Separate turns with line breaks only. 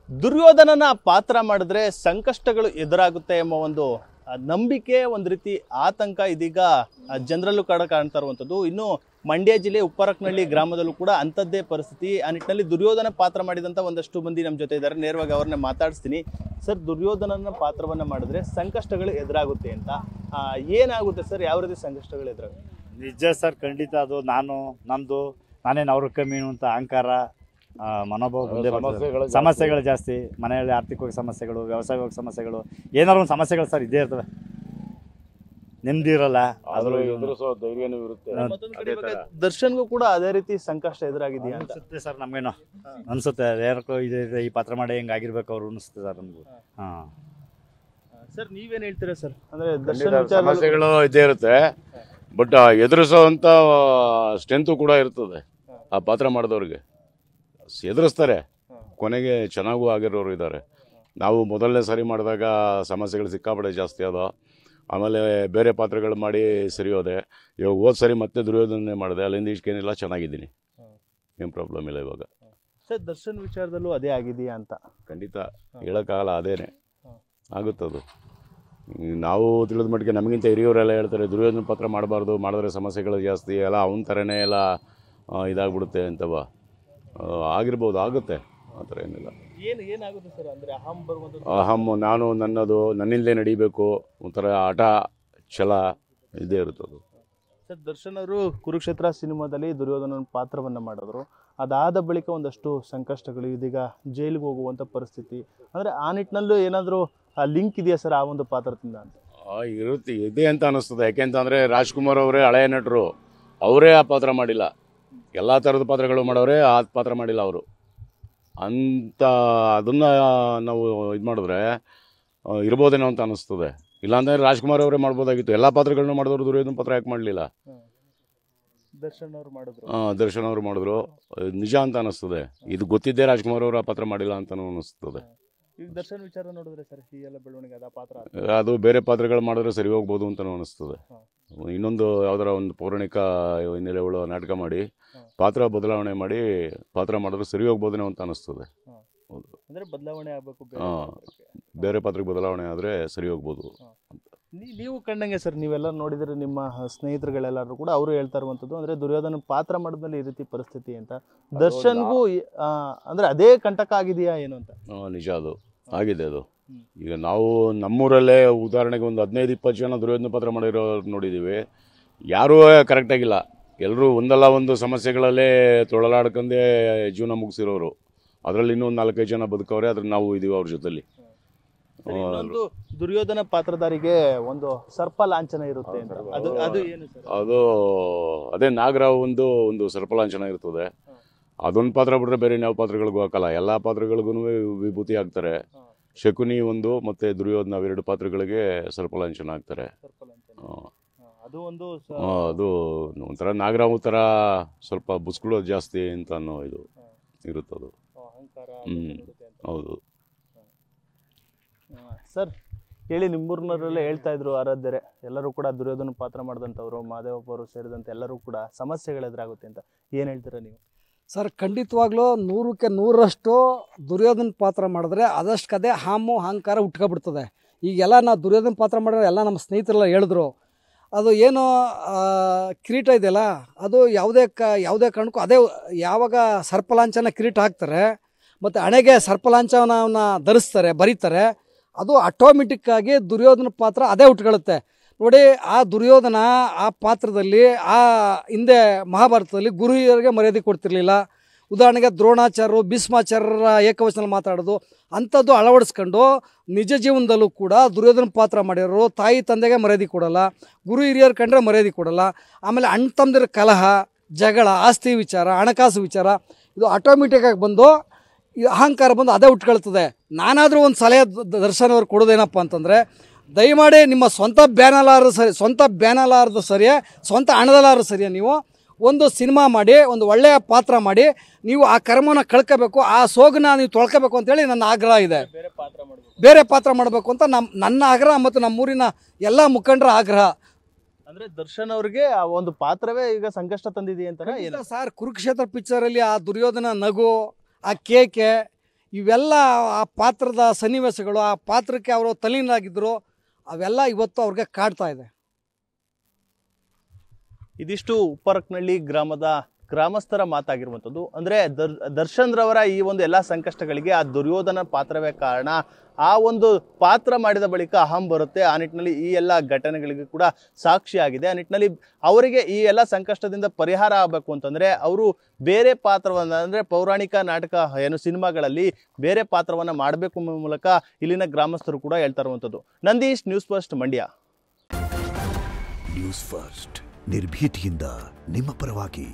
ದುರ್ಯೋಧನನ ಪಾತ್ರ ಮಾಡಿದ್ರೆ ಸಂಕಷ್ಟಗಳು ಎದುರಾಗುತ್ತೆ ಎಂಬ ಒಂದು ನಂಬಿಕೆ, ಒಂದು ರೀತಿ ಆತಂಕ ಇದೀಗ ಜನರಲ್ಲೂ ಕಾಣ್ತಾ ಇರುವಂಥದ್ದು. ಇನ್ನು ಮಂಡ್ಯ ಜಿಲ್ಲೆ ಉಪ್ಪರಕ್ನಹಳ್ಳಿ ಗ್ರಾಮದಲ್ಲೂ ಕೂಡ ಅಂಥದ್ದೇ ಪರಿಸ್ಥಿತಿ. ಆ ನಿಟ್ಟಿನಲ್ಲಿ ದುರ್ಯೋಧನ ಪಾತ್ರ ಮಾಡಿದಂಥ ಒಂದಷ್ಟು ಮಂದಿ ನಮ್ಮ ಜೊತೆ ಇದ್ದಾರೆ. ನೇರವಾಗಿ ಅವ್ರನ್ನ ಮಾತಾಡಿಸ್ತೀನಿ. ಸರ್, ದುರ್ಯೋಧನನ ಪಾತ್ರವನ್ನ ಮಾಡಿದ್ರೆ ಸಂಕಷ್ಟಗಳು ಎದುರಾಗುತ್ತೆ ಅಂತ ಏನಾಗುತ್ತೆ ಸರ್? ಯಾವ ರೀತಿ ಸಂಕಷ್ಟಗಳು ಎದುರಾಗುತ್ತೆ?
ನಿಜ ಸರ್, ಖಂಡಿತ. ಅದು ನಾನೇನು ಅವ್ರ ಕಮ್ಮಿನು ಅಂತ ಅಹಂಕಾರ ಮನೋಭಾವ ಬಂದೇ ಬರ್ತದೆ. ಸಮಸ್ಯೆಗಳು ಜಾಸ್ತಿ, ಮನೆಯಲ್ಲಿ ಆರ್ಥಿಕವಾಗಿ ಸಮಸ್ಯೆಗಳು, ವ್ಯವಸಾಯವಾಗಿ ಸಮಸ್ಯೆಗಳು, ಏನಾದ್ರು ಒಂದು ಸಮಸ್ಯೆಗಳು ಸರ್ ಇದ್ದೇ ಇರ್ತವೆ. ನೆಮ್ಮದಿ ಇರಲ್ಲ, ಆದ್ರೂ
ಎದುರಿಸೋ ಧೈರ್ಯನೂ ಇರುತ್ತೆ.
ದರ್ಶನ್ಗೂ ಕೂಡ ಅದೇ ರೀತಿ ಸಂಕಷ್ಟ ಎದುರಾಗಿದೆಯಾ
ಅನ್ಸುತ್ತೆ ಸರ್. ನಮ್ಗೇನು ಅನ್ಸುತ್ತೆ, ಯಾರಕ್ಕೂ ಈ ಪಾತ್ರ ಮಾಡಿ ಹೆಂಗಾಗಿರ್ಬೇಕು ಅವ್ರು ಅನಿಸುತ್ತೆ ಸರ್ ನಮಗೂ.
ಸರ್, ನೀವೇನ್ ಹೇಳ್ತೀರಾ ಸರ್? ಅಂದ್ರೆ
ಸಮಸ್ಯೆಗಳು ಇದ್ದೇ ಇರುತ್ತೆ, ಬಟ್ ಎದುರಿಸೋವಂಥ ಸ್ಟ್ರೆಂತು ಕೂಡ ಇರ್ತದೆ. ಆ ಪಾತ್ರ ಮಾಡಿದವ್ರಿಗೆ ಎದುರಿಸ್ತಾರೆ, ಕೊನೆಗೆ ಚೆನ್ನಾಗೂ ಆಗಿರೋರು ಇದ್ದಾರೆ. ನಾವು ಮೊದಲನೇ ಸಾರಿ ಮಾಡಿದಾಗ ಸಮಸ್ಯೆಗಳು ಸಿಕ್ಕಾಪಟ್ಟೆ ಜಾಸ್ತಿ ಅದ. ಆಮೇಲೆ ಬೇರೆ ಪಾತ್ರಗಳು ಮಾಡಿ ಸರಿ ಹೋದೆ. ಇವಾಗ ಹೋದ ಸರಿ ಮತ್ತೆ ದುರ್ಯೋಧನೆ ಮಾಡಿದೆ, ಅಲ್ಲಿಂದ ಈಚೆಗೇನಿಲ್ಲ, ಚೆನ್ನಾಗಿದ್ದೀನಿ, ಏನು ಪ್ರಾಬ್ಲಮ್ ಇಲ್ಲ ಇವಾಗ.
ಸರ್, ದರ್ಶನ್ ವಿಚಾರದಲ್ಲೂ ಅದೇ ಆಗಿದೆಯಾ ಅಂತ?
ಖಂಡಿತ ಹೇಳೋಕ್ಕಾಗಲ್ಲ, ಅದೇನೆ ಆಗುತ್ತದು. ನಾವು ತಿಳಿದ ಮಟ್ಟಿಗೆ ನಮಗಿಂತ ಹಿರಿಯವರೆಲ್ಲ ಹೇಳ್ತಾರೆ ದುರ್ಯೋಧನ ಪಾತ್ರ ಮಾಡಬಾರ್ದು, ಮಾಡಿದ್ರೆ ಸಮಸ್ಯೆಗಳು ಜಾಸ್ತಿ, ಎಲ್ಲ ಅವನ ಥರನೇ ಎಲ್ಲ ಇದಾಗ್ಬಿಡುತ್ತೆ ಅಂತವ. ಆಗಿರ್ಬೋದು, ಆಗುತ್ತೆ, ಆ ಥರ ಏನಿಲ್ಲ.
ಏನಾಗುತ್ತೆ ಸರ್? ಅಂದರೆ
ಅಹಂ, ನಾನು ನನ್ನದು, ನನ್ನಿಂದಲೇ ನಡಿಬೇಕು, ಒಂಥರ ಆಟ ಛಲ ಇದೇ ಇರುತ್ತದು.
ಸರ್, ದರ್ಶನ್ ಅವರು ಕುರುಕ್ಷೇತ್ರ ಸಿನಿಮಾದಲ್ಲಿ ದುರ್ಯೋಧನನ ಪಾತ್ರವನ್ನು ಮಾಡಿದ್ರು. ಅದಾದ ಬಳಿಕ ಒಂದಷ್ಟು ಸಂಕಷ್ಟಗಳು, ಇದೀಗ ಜೈಲಿಗೆ ಹೋಗುವಂಥ ಪರಿಸ್ಥಿತಿ. ಅಂದರೆ ಆ ನಿಟ್ಟಿನಲ್ಲೂ ಏನಾದರೂ ಲಿಂಕ್ ಇದೆಯಾ ಸರ್ ಆ ಒಂದು ಪಾತ್ರದಿಂದ ಅಂತ?
ಇರುತ್ತೆ, ಇದೆ ಅಂತ ಅನ್ನಿಸ್ತದೆ. ಯಾಕೆಂತಂದರೆ ರಾಜ್ಕುಮಾರ್ ಅವರೇ ಹಳೆಯ ನಟರು, ಅವರೇ ಆ ಪಾತ್ರ ಮಾಡಿಲ್ಲ. ಎಲ್ಲ ಥರದ ಪಾತ್ರಗಳು ಮಾಡೋರೆ, ಆ ಪಾತ್ರ ಮಾಡಿಲ್ಲ ಅವರು ಅಂತ. ಅದನ್ನು ನಾವು ಇದು ಮಾಡಿದ್ರೆ ಇರ್ಬೋದೇನೋ ಅಂತ ಅನ್ನಿಸ್ತದೆ. ಇಲ್ಲಾಂದರೆ ರಾಜ್ಕುಮಾರ್ ಅವರೇ ಮಾಡ್ಬೋದಾಗಿತ್ತು. ಎಲ್ಲ ಪಾತ್ರಗಳನ್ನ ಮಾಡಿದವರು ದುರ್ಯೋಧನ ಪಾತ್ರ ಯಾಕೆ ಮಾಡಲಿಲ್ಲ?
ದರ್ಶನ್ ಅವರು ಮಾಡಿದ್ರು.
ದರ್ಶನ್ ಅವರು ಮಾಡಿದ್ರು, ನಿಜ ಅಂತ ಅನ್ನಿಸ್ತದೆ. ಇದು ಗೊತ್ತಿದ್ದೇ ರಾಜ್ಕುಮಾರ್ ಅವರು ಆ ಪಾತ್ರ ಮಾಡಿಲ್ಲ ಅಂತಲೂ ಅನ್ನಿಸ್ತದೆ.
ಈಗ ದರ್ಶನ್ ವಿಚಾರ ನೋಡಿದ್ರೆ ಸರ್, ಈ ಎಲ್ಲ ಬೆಳವಣಿಗೆ ಅದ ಪಾತ್ರ
ಅದು ಬೇರೆ ಪಾತ್ರಗಳು ಮಾಡಿದ್ರೆ ಸರಿ ಹೋಗ್ಬೋದು ಅಂತಲೂ ಅನ್ನಿಸ್ತದೆ. ಇನ್ನೊಂದು ಯಾವ್ದಾರ ಒಂದು ಪೌರಾಣಿಕ ಹಿನ್ನೆಲೆಗಳು ನಾಟಕ ಮಾಡಿ ಪಾತ್ರ ಬದಲಾವಣೆ ಮಾಡಿ ಪಾತ್ರ ಮಾಡಿದ್ರೆ ಸರಿ ಹೋಗ್ಬೋದೇನೋ ಅಂತ ಅನ್ನಿಸ್ತದೆ. ಹೌದು,
ಅಂದರೆ ಬದಲಾವಣೆ ಆಗಬೇಕು,
ಬೇರೆ ಪಾತ್ರಕ್ಕೆ ಬದಲಾವಣೆ ಆದರೆ ಸರಿ ಹೋಗ್ಬೋದು ಅಂತ.
ನೀವು ಕಂಡಂಗೆ ಸರ್, ನೀವೆಲ್ಲ ನೋಡಿದರೆ ನಿಮ್ಮ ಸ್ನೇಹಿತರುಗಳೆಲ್ಲರೂ ಕೂಡ ಅವರು ಹೇಳ್ತಾ ಇರುವಂಥದ್ದು, ಅಂದರೆ ದುರ್ಯೋಧನ ಪಾತ್ರ ಮಾಡಿದ್ಮೇಲೆ ಈ ರೀತಿ ಪರಿಸ್ಥಿತಿ ಅಂತ. ದರ್ಶನ್ಗೂ ಅಂದರೆ ಅದೇ ಕಂಟಕ ಆಗಿದೆಯಾ ಏನು ಅಂತ?
ನಿಜ, ಅದು ಆಗಿದೆ. ಅದು ಈಗ ನಾವು ನಮ್ಮೂರಲ್ಲೇ ಉದಾಹರಣೆಗೆ ಒಂದು 15-20 ಜನ ದುರ್ಯೋಧನ ಪಾತ್ರ ಮಾಡಿರೋರು ನೋಡಿದ್ದೀವಿ. ಯಾರೂ ಕರೆಕ್ಟಾಗಿಲ್ಲ, ಎಲ್ಲರೂ ಒಂದಲ್ಲ ಒಂದು ಸಮಸ್ಯೆಗಳಲ್ಲೇ ತೊಳಲಾಡ್ಕೊಂಡೇ ಜೀವನ ಮುಗಿಸಿರೋರು. ಅದರಲ್ಲಿ ಇನ್ನೂ 4-5 ಜನ ಬದುಕವ್ರೆ, ಅದ್ರ ನಾವು ಇದೀವಿ ಅವ್ರ ಜೊತೆಲಿ.
ದುರ್ಯೋಧನ ಪಾತ್ರಧಾರಿಗೆ ಒಂದು ಸರ್ಪ ಲಾಂಛನ ಇರುತ್ತೆ ಅಂತ, ಅದು ಏನು ಸರ್?
ಅದು ಅದೇ ನಾಗರಾವ್ ಒಂದು ಸರ್ಪಲಾಂಛನ ಇರ್ತದೆ. ಅದೊಂದು ಪಾತ್ರ ಬಿಟ್ರೆ ಬೇರೆ ಯಾವ ಪಾತ್ರಗಳಿಗೂ ಹಾಕಲ್ಲ. ಎಲ್ಲ ಪಾತ್ರಗಳಿಗೂ ವಿಭೂತಿ ಹಾಕ್ತಾರೆ. ಶಕುನಿ ಒಂದು ಮತ್ತೆ ದುರ್ಯೋಧನ ಅವೆರಡು ಪಾತ್ರಗಳಿಗೆ ಸರ್ಪಲಾಂಛನ ಹಾಕ್ತಾರೆ. ಅದು ಒಂಥರ ನಾಗರಾವ್ ಥರ ಸ್ವಲ್ಪ ಬುಸ್ಕೊಳ್ಳೋದು ಜಾಸ್ತಿ ಅಂತ ಅನ್ನೋ ಇದು ಇರುತ್ತದು. ಹೌದು
ಸರ್, ಹೇಳಿ, ನಿಮ್ಮೂರಿನವರೆಲ್ಲ ಹೇಳ್ತಾ ಇದ್ರು, ಆರಾಧ್ಯರೆ ಎಲ್ಲರೂ ಕೂಡ ದುರ್ಯೋಧನ ಪಾತ್ರ ಮಾಡಿದಂಥವ್ರು, ಮಾದೇವಪ್ಪ ಅವರು ಸೇರಿದಂತೆ ಎಲ್ಲರೂ ಕೂಡ ಸಮಸ್ಯೆಗಳು ಎದುರಾಗುತ್ತೆ ಅಂತ. ಏನು ಹೇಳ್ತೀರಾ ನೀವು?
ಸರ್, ಖಂಡಿತವಾಗ್ಲೂ 100ಕ್ಕೆ 100ರಷ್ಟು ದುರ್ಯೋಧನ ಪಾತ್ರ ಮಾಡಿದ್ರೆ ಅದಷ್ಟು ಕದೆ ಹಾಮು ಅಹಂಕಾರ ಉಟ್ಕೊಬಿಡ್ತದೆ. ಈಗೆಲ್ಲ ನಾವು ದುರ್ಯೋಧನ ಪಾತ್ರ ಮಾಡಿದ್ರೆ ಎಲ್ಲ ನಮ್ಮ ಸ್ನೇಹಿತರೆಲ್ಲ ಹೇಳಿದ್ರು, ಅದು ಏನು ಕಿರೀಟ ಇದೆಯಲ್ಲ, ಅದು ಯಾವುದೇ ಕಾರಣಕ್ಕೂ ಅದೇ ಯಾವಾಗ ಸರ್ಪಲಾಂಛನ ಕಿರೀಟ ಹಾಕ್ತಾರೆ ಮತ್ತು ಹಣೆಗೆ ಸರ್ಪಲಾಂಛನವನ್ನು ಧರಿಸ್ತಾರೆ, ಬರೀತಾರೆ, ಅದು ಆಟೋಮೆಟಿಕ್ಕಾಗಿ ದುರ್ಯೋಧನ ಪಾತ್ರ ಅದೇ ಉಟ್ಕೊಳ್ಳುತ್ತೆ. ನೋಡಿ, ಆ ದುರ್ಯೋಧನ ಆ ಪಾತ್ರದಲ್ಲಿ ಹಿಂದೆ ಮಹಾಭಾರತದಲ್ಲಿ ಗುರು ಹಿರಿಯರಿಗೆ ಮರ್ಯಾದೆ ಕೊಡ್ತಿರ್ಲಿಲ್ಲ. ಉದಾಹರಣೆಗೆ ದ್ರೋಣಾಚಾರ್ಯರು, ಭೀಷ್ಮಾಚಾರ್ಯರ ಏಕವಚನಲ್ಲಿ ಮಾತಾಡೋದು ಅಂಥದ್ದು ಅಳವಡಿಸ್ಕೊಂಡು ನಿಜ ಜೀವನದಲ್ಲೂ ಕೂಡ ದುರ್ಯೋಧನ ಪಾತ್ರ ಮಾಡಿರೋರು ತಾಯಿ ತಂದೆಗೆ ಮರ್ಯಾದೆ ಕೊಡಲ್ಲ, ಗುರು ಹಿರಿಯರು ಕಂಡ್ರೆ ಮರ್ಯಾದೆ ಕೊಡಲ್ಲ. ಆಮೇಲೆ ಅಣ್ಣ ತಮ್ಮದಿರ ಕಲಹ, ಜಗಳ, ಆಸ್ತಿ ವಿಚಾರ, ಹಣಕಾಸು ವಿಚಾರ, ಇದು ಆಟೋಮೆಟಿಕ್ಕಾಗಿ ಬಂದು ಅಹಂಕಾರ ಬಂದು ಅದೇ ಉಟ್ಕೊಳ್ತದೆ. ನಾನಾದರೂ ಒಂದು ಸಲಹೆ ದರ್ಶನ್ ಅವ್ರು ಕೊಡೋದೇನಪ್ಪ ಅಂತಂದರೆ, ದಯಮಾಡಿ ನಿಮ್ಮ ಸ್ವಂತ ಬ್ಯಾನಲಾರದು ಸರಿಯೇ, ಸ್ವಂತ ಹಣದಲ್ಲಾರು ಸರಿಯೇ, ನೀವು ಒಂದು ಸಿನಿಮಾ ಮಾಡಿ, ಒಂದು ಒಳ್ಳೆಯ ಪಾತ್ರ ಮಾಡಿ, ನೀವು ಆ ಕರ್ಮನ ಕಳ್ಕೋಬೇಕು, ಆ ಸೋಗನ್ನ ನೀವು ತೊಳ್ಕೋಬೇಕು ಅಂತೇಳಿ ನನ್ನ ಆಗ್ರಹ ಇದೆ. ಬೇರೆ ಪಾತ್ರ ಮಾಡಬೇಕು ಅಂತ ನನ್ನ ಆಗ್ರಹ ಮತ್ತು ನಮ್ಮೂರಿನ ಎಲ್ಲ ಮುಖಂಡರ ಆಗ್ರಹ.
ಅಂದ್ರೆ ದರ್ಶನ್ ಅವ್ರಿಗೆ ಆ ಒಂದು ಪಾತ್ರವೇ ಈಗ ಸಂಕಷ್ಟ ತಂದಿದೆ ಅಂತ
ಸರ್. ಕುರುಕ್ಷೇತ್ರ ಪಿಕ್ಚರಲ್ಲಿ ಆ ದುರ್ಯೋಧನ ನಗು, ಆ ಕೇಕೆ, ಇವೆಲ್ಲ ಆ ಪಾತ್ರದ ಸನ್ನಿವೇಶಗಳು, ಆ ಪಾತ್ರಕ್ಕೆ ಅವರು ತಲ್ಲೀನಾಗಿದ್ದರು, ಅವೆಲ್ಲ ಇವತ್ತು ಅವ್ರಿಗೆ ಕಾಡ್ತಾ ಇದೆ.
ಇದಿಷ್ಟು ಉಪ್ಪರಕ್ನಳ್ಳಿ ಗ್ರಾಮದ ಗ್ರಾಮಸ್ಥರ ಮಾತಾಗಿರುವಂಥದ್ದು. ಅಂದರೆ ದರ್ಶನ್ ರವರ ಈ ಒಂದು ಎಲ್ಲ ಸಂಕಷ್ಟಗಳಿಗೆ ಆ ದುರ್ಯೋಧನ ಪಾತ್ರವೇ ಕಾರಣ. ಆ ಒಂದು ಪಾತ್ರ ಮಾಡಿದ ಬಳಿಕ ಅಹಂ ಬರುತ್ತೆ. ಆ ನಿಟ್ಟಿನಲ್ಲಿ ಈ ಎಲ್ಲ ಘಟನೆಗಳಿಗೆ ಕೂಡ ಸಾಕ್ಷಿಯಾಗಿದೆ. ಆ ನಿಟ್ಟಿನಲ್ಲಿ ಅವರಿಗೆ ಈ ಎಲ್ಲ ಸಂಕಷ್ಟದಿಂದ ಪರಿಹಾರ ಆಗಬೇಕು ಅಂತಂದರೆ ಅವರು ಬೇರೆ ಪಾತ್ರವನ್ನು, ಅಂದರೆ ಪೌರಾಣಿಕ ನಾಟಕ ಏನು ಸಿನಿಮಾಗಳಲ್ಲಿ ಬೇರೆ ಪಾತ್ರವನ್ನು ಮಾಡಬೇಕು ಎಂಬ ಮೂಲಕ ಇಲ್ಲಿನ ಗ್ರಾಮಸ್ಥರು ಕೂಡ ಹೇಳ್ತಾ ಇರುವಂಥದ್ದು. Nandish, news first, Mandya.
News first ನಿರ್ಭೀತಿಯಿಂದ ನಿಮ್ಮ ಪರವಾಗಿ.